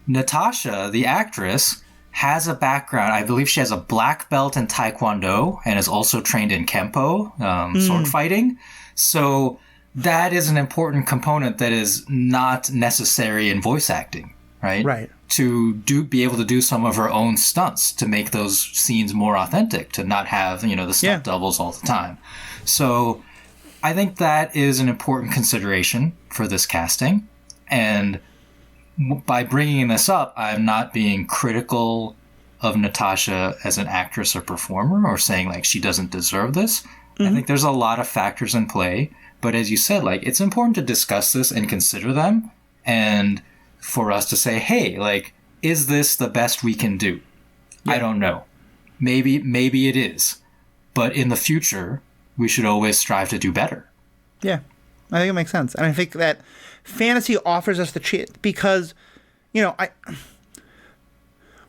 Natasha, the actress, has a background. I believe she has a black belt in Taekwondo and is also trained in Kempo, sword fighting. So that is an important component that is not necessary in voice acting, right? Right. To be able to do some of her own stunts to make those scenes more authentic, to not have, the stunt doubles all the time. So I think that is an important consideration for this casting. And by bringing this up, I'm not being critical of Natasha as an actress or performer or saying like she doesn't deserve this. I think there's a lot of factors in play. But as you said, like, it's important to discuss this and consider them, and for us to say, hey, like, is this the best we can do? Yeah. I don't know. Maybe it is. But in the future, we should always strive to do better. Yeah, I think it makes sense. And I think that fantasy offers us the chance, because,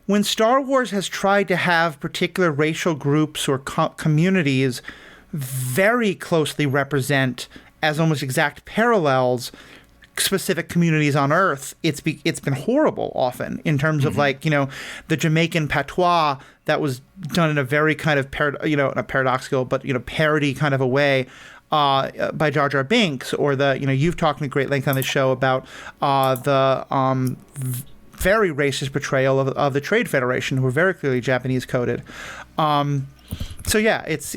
when Star Wars has tried to have particular racial groups or communities very closely represent as almost exact parallels specific communities on Earth, it's been horrible often in terms of like, the Jamaican patois that was done in a very kind of a paradoxical but parody kind of a way by Jar Jar Binks, or you've talked in great length on this show about the very racist portrayal of the Trade Federation, who were very clearly Japanese coded. So yeah, it's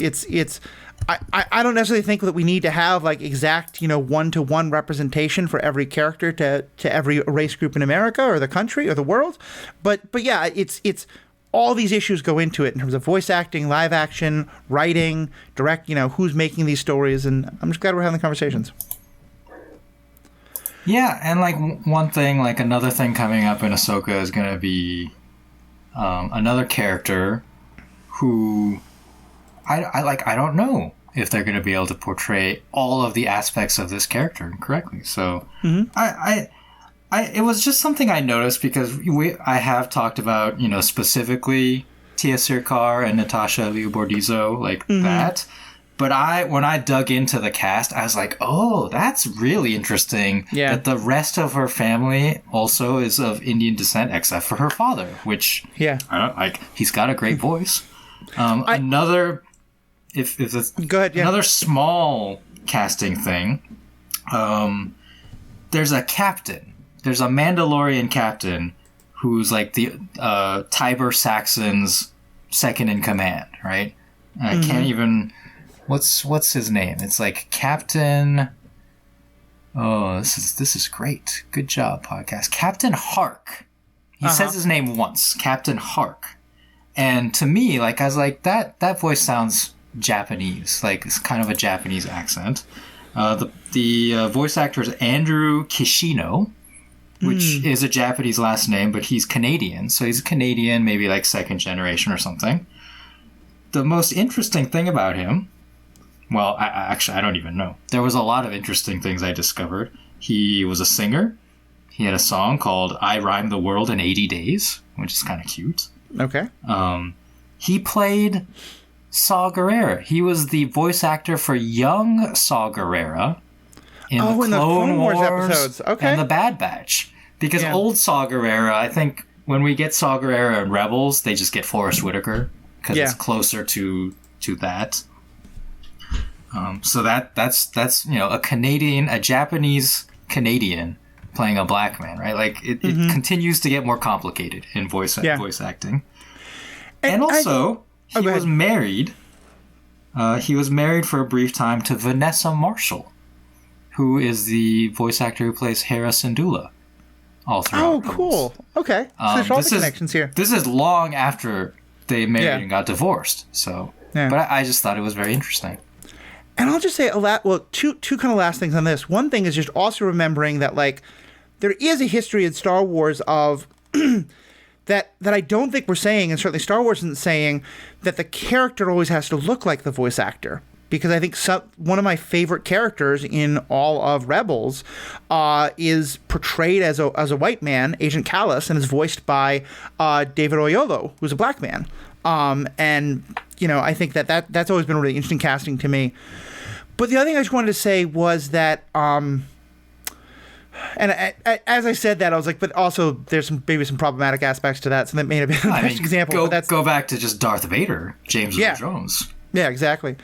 I don't necessarily think that we need to have like exact, one-to-one representation for every character to every race group in America or the country or the world. But yeah, it's all these issues go into it in terms of voice acting, live action, writing, direct, who's making these stories. And I'm just glad we're having the conversations. Yeah. And like another thing coming up in Ahsoka is going to be another character who I don't know if they're going to be able to portray all of the aspects of this character correctly. So it was just something I noticed because I have talked about, specifically Tia Sircar and Natasha Liu Bordizzo, like that. But when I dug into the cast, I was like, oh, that's really interesting. Yeah. That the rest of her family also is of Indian descent, except for her father, which he's got a great voice. Another small casting thing. There's a captain. There's a Mandalorian captain who's like the Tiber Saxon's second in command, right? I can't even. What's his name? It's like Captain. Oh, this is great. Good job, podcast. Captain Hark. He says his name once. Captain Hark. And to me, like, I was like, that voice sounds Japanese. Like, it's kind of a Japanese accent. The voice actor is Andrew Kishino, which is a Japanese last name, but he's Canadian. So he's a Canadian, maybe like second generation or something. The most interesting thing about him, well, I don't even know. There was a lot of interesting things I discovered. He was a singer. He had a song called I Rhyme the World in 80 Days, which is kind of cute. Okay. He played Saw Gerrera. He was the voice actor for young Saw Gerrera in the Clone Wars episodes. Okay. And the Bad Batch. Because old Saw Gerrera, I think when we get Saw Gerrera and Rebels, they just get Forrest Whitaker because it's closer to that. So that's a Japanese Canadian playing a black man, right? Like it continues to get more complicated in voice acting. And also, he was married. He was married for a brief time to Vanessa Marshall, who is the voice actor who plays Hera Syndulla. all throughout. Oh, Rebels. cool. Okay. So there's all the connections here. This is long after they married and got divorced. So, but I just thought it was very interesting. And I'll just say two kind of last things on this. One thing is just also remembering that like there is a history in Star Wars of that I don't think we're saying, and certainly Star Wars isn't saying, that the character always has to look like the voice actor. Because I think one of my favorite characters in all of Rebels is portrayed as a white man, Agent Kallus, and is voiced by David Oyelowo, who's a black man. And I think that's always been a really interesting casting to me. But the other thing I just wanted to say was that, and as I said that, I was like, but also there's maybe some problematic aspects to that, so that may have been the best example. Go back to just Darth Vader, James Earl Jones. Yeah, exactly.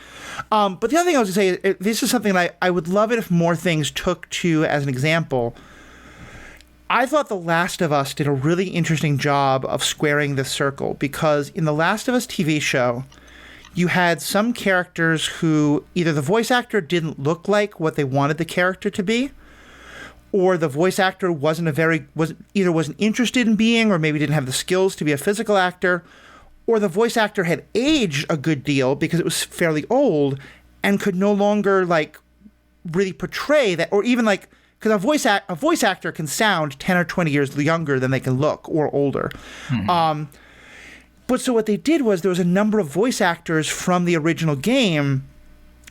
But the other thing I was going to say, this is something that I would love it if more things took to as an example. I thought The Last of Us did a really interesting job of squaring this circle, because in The Last of Us TV show, you had some characters who either the voice actor didn't look like what they wanted the character to be, or the voice actor wasn't interested in being, or maybe didn't have the skills to be a physical actor, or the voice actor had aged a good deal because it was fairly old and could no longer like really portray that, or even like, because a voice actor can sound 10 or 20 years younger than they can look, or older. Mm-hmm. But so what they did was there was a number of voice actors from the original game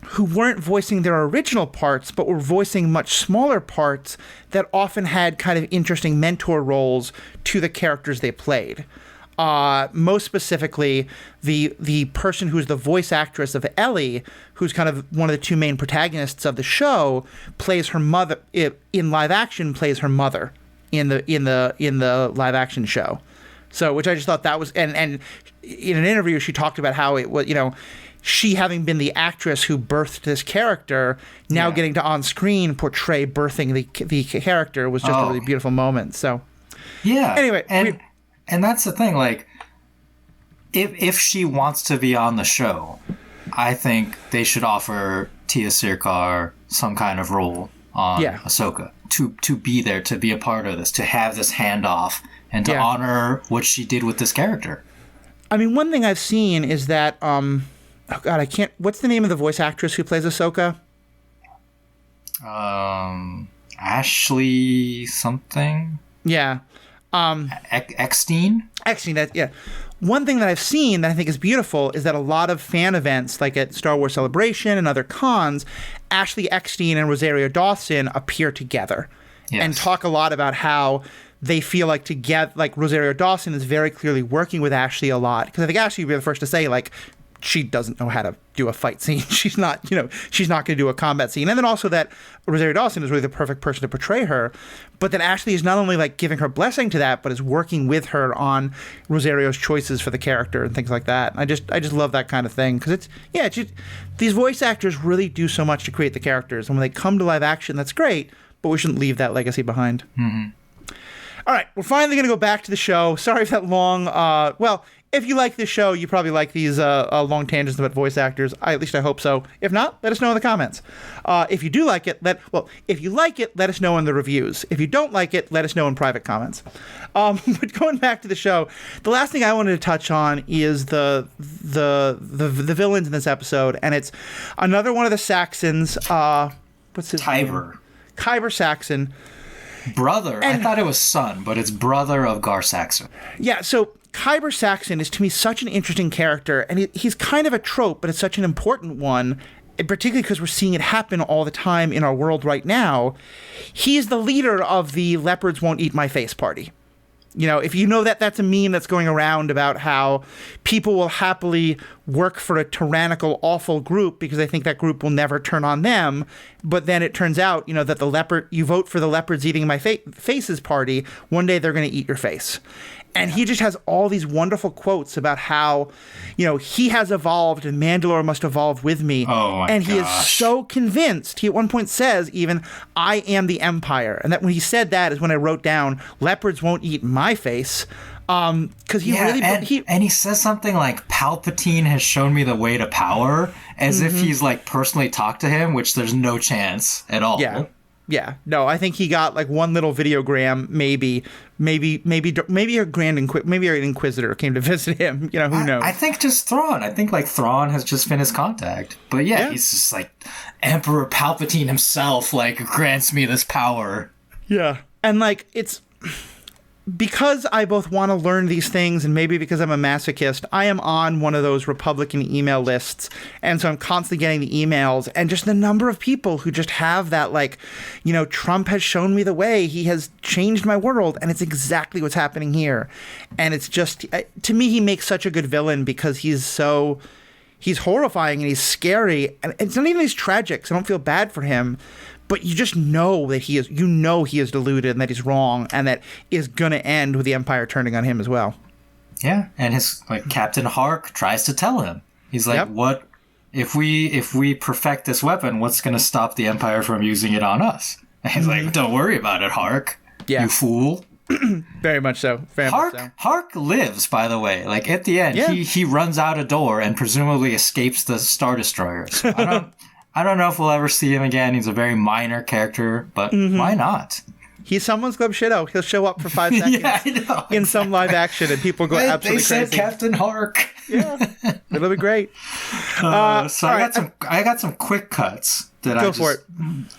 who weren't voicing their original parts, but were voicing much smaller parts that often had kind of interesting mentor roles to the characters they played. Most specifically, the person who's the voice actress of Ellie, who's kind of one of the two main protagonists of the show, plays her mother in live action. Plays her mother in the live action show. So, which I just thought that was, and in an interview she talked about how it was, she having been the actress who birthed this character, now getting to on screen portray birthing the character was just a really beautiful moment. So, anyway. And that's the thing, like, if she wants to be on the show, I think they should offer Tia Sircar some kind of role on Ahsoka to be there, to be a part of this, to have this handoff, and to honor what she did with this character. I mean, one thing I've seen is that, what's the name of the voice actress who plays Ahsoka? Ashley something? Yeah. Eckstein? Eckstein, One thing that I've seen that I think is beautiful is that a lot of fan events, like at Star Wars Celebration and other cons, Ashley Eckstein and Rosario Dawson appear together and talk a lot about how they feel like together, like Rosario Dawson is very clearly working with Ashley a lot. Because I think Ashley would be the first to say, like, she doesn't know how to do a fight scene. She's not going to do a combat scene. And then also that Rosario Dawson is really the perfect person to portray her. But that Ashley is not only like giving her blessing to that, but is working with her on Rosario's choices for the character and things like that. And I just love that kind of thing, because these voice actors really do so much to create the characters. And when they come to live action, that's great, but we shouldn't leave that legacy behind. Mm-hmm. All right, we're finally going to go back to the show. Sorry for that long. If you like this show, you probably like these long tangents about voice actors. At least I hope so. If not, let us know in the comments. If you do like it, let us know in the reviews. If you don't like it, let us know in private comments. But going back to the show, the last thing I wanted to touch on is the villains in this episode, and it's another one of the Saxons. What's his name? Kyber Saxon. Brother. I thought it was son, but it's brother of Gar Saxon. Yeah, so Kyber Saxon is, to me, such an interesting character, and he's kind of a trope, but it's such an important one, particularly because we're seeing it happen all the time in our world right now. He's the leader of the Leopards Won't Eat My Face party. If you know that's a meme that's going around about how people will happily work for a tyrannical, awful group because they think that group will never turn on them. But then it turns out, that you vote for the Leopards Eating My Faces party, one day they're going to eat your face. And he just has all these wonderful quotes about how, he has evolved and Mandalore must evolve with me. Oh my And he gosh. is so convinced. He at one point says even, I am the Empire. And that when he said that is when I wrote down, leopards won't eat my face. Because he says something like, Palpatine has shown me the way to power, as if he's like personally talked to him, which there's no chance at all. Yeah. Yeah, no, I think he got like one little videogram, maybe maybe an Inquisitor came to visit him. You know, who knows? I think just Thrawn. I think like Thrawn has just finished contact. But yeah, he's just like Emperor Palpatine himself. Like grants me this power. Yeah, and like it's. Because I both want to learn these things and maybe because I'm a masochist, I am on one of those Republican email lists. And so I'm constantly getting the emails and just the number of people who just have that, like, you know, Trump has shown me the way. He has changed my world. And it's exactly what's happening here. And it's just, to me, he makes such a good villain because he's horrifying and he's scary. And it's not even he's tragic, so I don't feel bad for him. But you just know that he is deluded and that he's wrong and that is going to end with the Empire turning on him as well. Yeah, and his Captain Hark tries to tell him. He's like, "What if we perfect this weapon? What's going to stop the Empire from using it on us?" And he's like, "Don't worry about it, Hark. You fool." Very much so. Hark lives, by the way. Like at the end, he runs out a door and presumably escapes the Star Destroyer. So I don't know if we'll ever see him again. He's a very minor character, but why not? He's someone's Club Shido. He'll show up for 5 seconds in some live action, and people go absolutely crazy. They said Captain Hark. Yeah, it'll be great. So I got some quick cuts that go for it.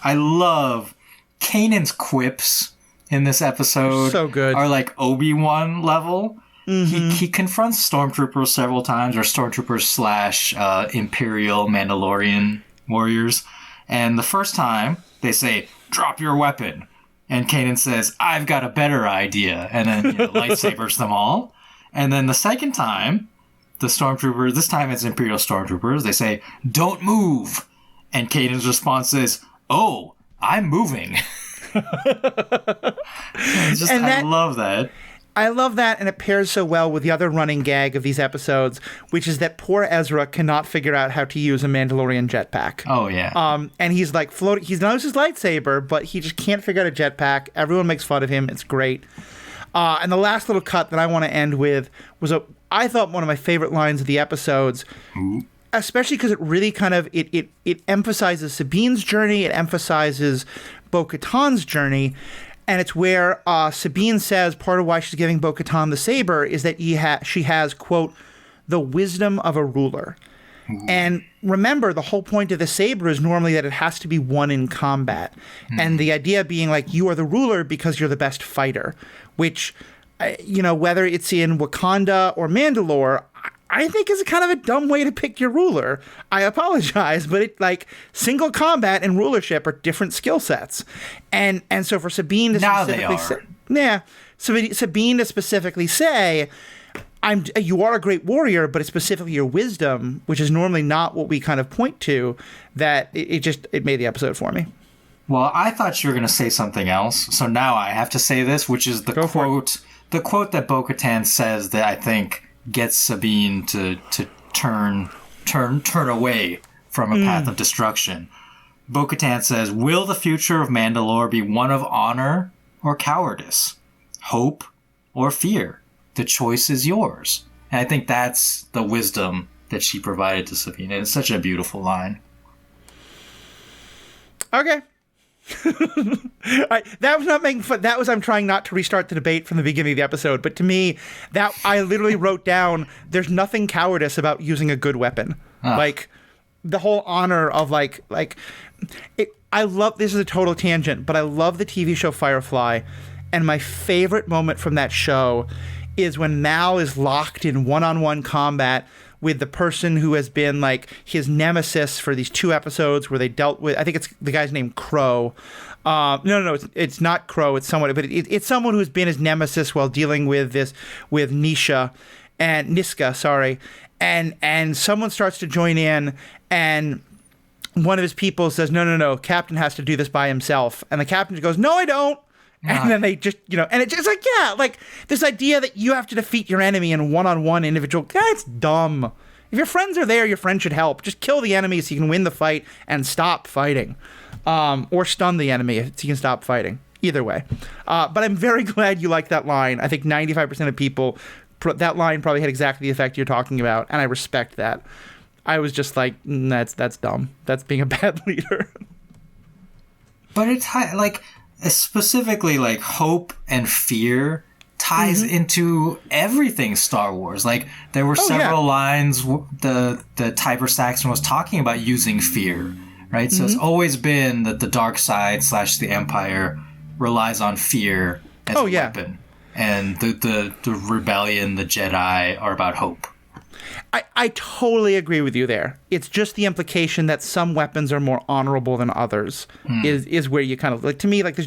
I love. Kanan's quips in this episode so good. Are like Obi-Wan level. He confronts stormtroopers several times, or stormtroopers / Imperial Mandalorian warriors, and the first time they say, "Drop your weapon," and Kanan says, "I've got a better idea," and then lightsabers them all. And then the second time, the stormtroopers, this time it's Imperial stormtroopers, they say, "Don't move," and Kanan's response is, "Oh, I'm moving." I love that. I love that, and it pairs so well with the other running gag of these episodes, which is that poor Ezra cannot figure out how to use a Mandalorian jetpack. Oh, yeah. And he's like floating. He knows his lightsaber, but he just can't figure out a jetpack. Everyone makes fun of him. It's great. And the last little cut that I want to end with was I thought one of my favorite lines of the episodes. Ooh. Especially because it really kind of it emphasizes Sabine's journey. It emphasizes Bo-Katan's journey. And it's where Sabine says part of why she's giving Bo-Katan the saber is that she has, quote, the wisdom of a ruler. Ooh. And remember, the whole point of the saber is normally that it has to be won in combat. And the idea being like, you are the ruler because you're the best fighter, which, whether it's in Wakanda or Mandalore, I think is kind of a dumb way to pick your ruler. I apologize, but single combat and rulership are different skill sets. And so for Sabine to Sabine to specifically say, you are a great warrior, but it's specifically your wisdom, which is normally not what we kind of point to, that it made the episode for me. Well, I thought you were going to say something else. So now I have to say this, which is the quote that Bo-Katan says that I think gets Sabine to turn away from a path of destruction. Bo-Katan says, "Will the future of Mandalore be one of honor or cowardice? Hope or fear? The choice is yours." And I think that's the wisdom that she provided to Sabine. It's such a beautiful line. Okay. That was not making fun. That was I'm trying not to restart the debate from the beginning of the episode. But to me, that I literally wrote down, there's nothing cowardice about using a good weapon. Like the whole honor of I love, this is a total tangent, but I love the TV show Firefly. And my favorite moment from that show is when Mal is locked in one-on-one combat with the person who has been like his nemesis for these 2 episodes where they dealt with, I think it's the guy's name Crow. No, it's not Crow. It's someone, but it's someone who's been his nemesis while dealing with Niska, sorry. And someone starts to join in, and one of his people says, no, Captain has to do this by himself. And the captain goes, "No, I don't." And then they just, and it's just like this idea that you have to defeat your enemy in one-on-one individual. It's dumb. If your friends are there, your friend should help. Just kill the enemy so you can win the fight and stop fighting. Or stun the enemy so you can stop fighting. Either way. But I'm very glad you like that line. I think 95% of people, that line probably had exactly the effect you're talking about, and I respect that. I was just like, that's dumb. That's being a bad leader. But it's like specifically like hope and fear ties into everything Star Wars. Like there were several lines the Tiber Saxon was talking about using fear, right? So it's always been that the dark side / the Empire relies on fear as a weapon, and the rebellion, the Jedi, are about hope. I totally agree with you there. It's just the implication that some weapons are more honorable than others is where you kind of, like, to me, like,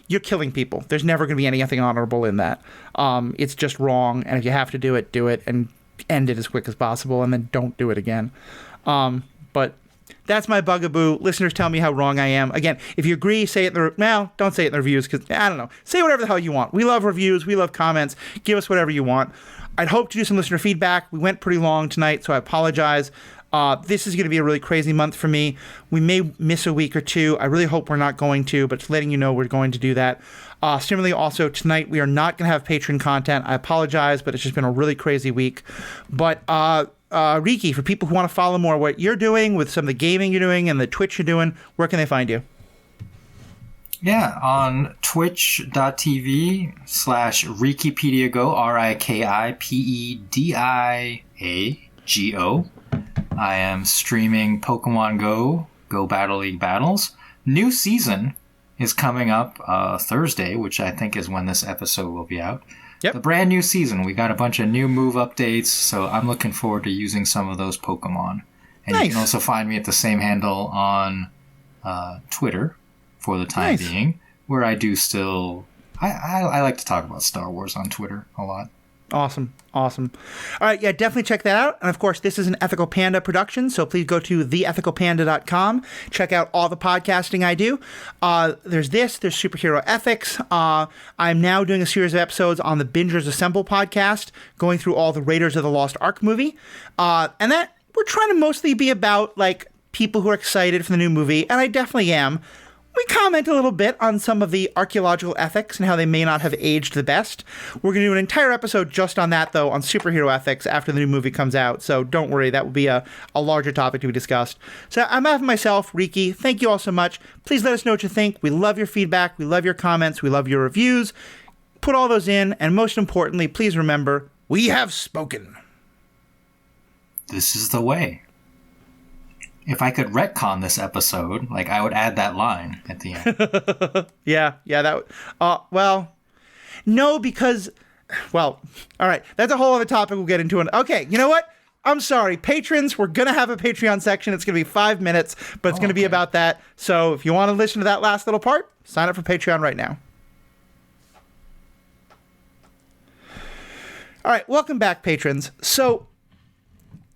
you're killing people. There's never going to be anything honorable in that. It's just wrong, and if you have to do it, and end it as quick as possible, and then don't do it again. But that's my bugaboo. Listeners, tell me how wrong I am. Again, if you agree, say it don't say it in the reviews, because, I don't know. Say whatever the hell you want. We love reviews. We love comments. Give us whatever you want. I'd hope to do some listener feedback. We went pretty long tonight, so I apologize. This is going to be a really crazy month for me. We may miss a week or two. I really hope we're not going to, but just letting you know we're going to do that. Similarly, also, tonight we are not going to have Patreon content. I apologize, but it's just been a really crazy week. But Riki, for people who want to follow more what you're doing with some of the gaming you're doing and the Twitch you're doing, where can they find you? Yeah, on twitch.tv/RikiPediaGo, RIKIPEDIAGO. I am streaming Pokemon Go Battle League Battles. New season is coming up Thursday, which I think is when this episode will be out. Yep. The brand new season. We got a bunch of new move updates, so I'm looking forward to using some of those Pokemon. And you can also find me at the same handle on Twitter for the time being, where I do still... I like to talk about Star Wars on Twitter a lot. Awesome. All right, yeah, definitely check that out. And of course, this is an Ethical Panda production, so please go to theethicalpanda.com. Check out all the podcasting I do. There's Superhero Ethics. I'm now doing a series of episodes on the Bingers Assemble podcast, going through all the Raiders of the Lost Ark movie. And that we're trying to mostly be about, like, people who are excited for the new movie, and I definitely am. We comment a little bit on some of the archaeological ethics and how they may not have aged the best. We're going to do an entire episode just on that, though, on superhero ethics after the new movie comes out. So don't worry, that will be a larger topic to be discussed. So I'm behalf of myself, Riki. Thank you all so much. Please let us know what you think. We love your feedback. We love your comments. We love your reviews. Put all those in. And most importantly, please remember, we have spoken. This is the way. If I could retcon this episode, like, I would add that line at the end. yeah, that. No, because, all right, that's a whole other topic we'll get into. Okay, you know what? I'm sorry, patrons. We're gonna have a Patreon section. It's gonna be 5 minutes, but it's gonna be about that. So if you want to listen to that last little part, sign up for Patreon right now. All right, welcome back, patrons. So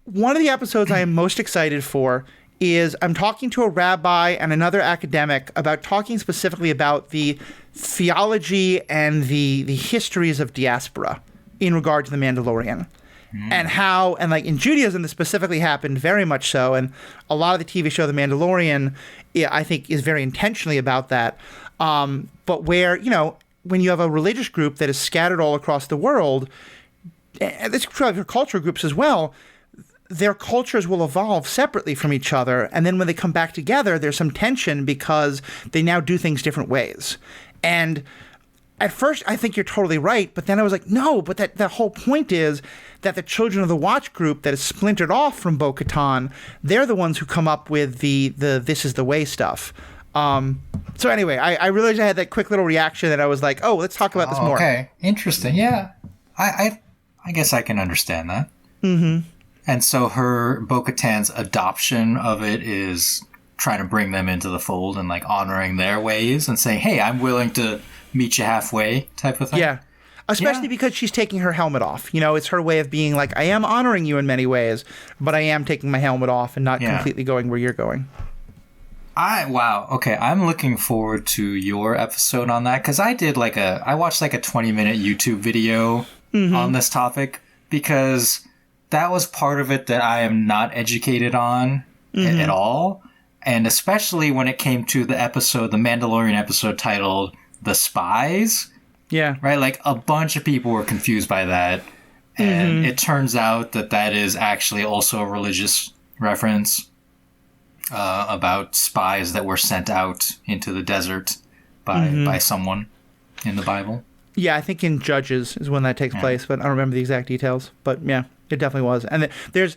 one of the episodes I am most excited for is I'm talking to a rabbi and another academic about talking specifically about the theology and the histories of diaspora in regard to the Mandalorian. And how, and like in Judaism, this specifically happened very much so. And a lot of the TV show The Mandalorian, I think, is very intentionally about that. But where, when you have a religious group that is scattered all across the world, and this is true for cultural groups as well, their cultures will evolve separately from each other. And then when they come back together, there's some tension because they now do things different ways. And at first, I think you're totally right. But then I was like, no, but the whole point is that the Children of the Watch group that is splintered off from Bo-Katan, they're the ones who come up with the This is the Way stuff. So anyway, I realized I had that quick little reaction that I was like, oh, let's talk about this more. Okay, interesting. Yeah, I guess I can understand that. Mm-hmm. And so Bo-Katan's adoption of it is trying to bring them into the fold and like honoring their ways and saying, hey, I'm willing to meet you halfway type of thing. Yeah. Especially because she's taking her helmet off. It's her way of being like, I am honoring you in many ways, but I am taking my helmet off and not completely going where you're going. Wow. Okay. I'm looking forward to your episode on that because I watched like a 20-minute YouTube video on this topic because that was part of it that I am not educated on at all. And especially when it came to the Mandalorian episode titled The Spies. Yeah. Right? Like a bunch of people were confused by that. And it turns out that is actually also a religious reference. about spies that were sent out into the desert by someone in the Bible. Yeah, I think in Judges is when that takes place, but I don't remember the exact details. But yeah, it definitely was. And there's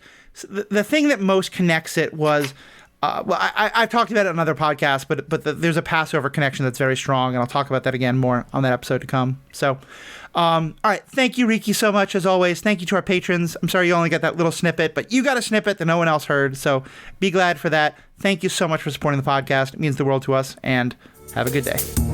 the thing that most connects it was, I've talked about it on other podcasts, but there's a Passover connection that's very strong, and I'll talk about that again more on that episode to come. So, all right, thank you, Riki, so much as always. Thank you to our patrons. I'm sorry you only got that little snippet, but you got a snippet that no one else heard, so be glad for that. Thank you so much for supporting the podcast. It means the world to us, and have a good day.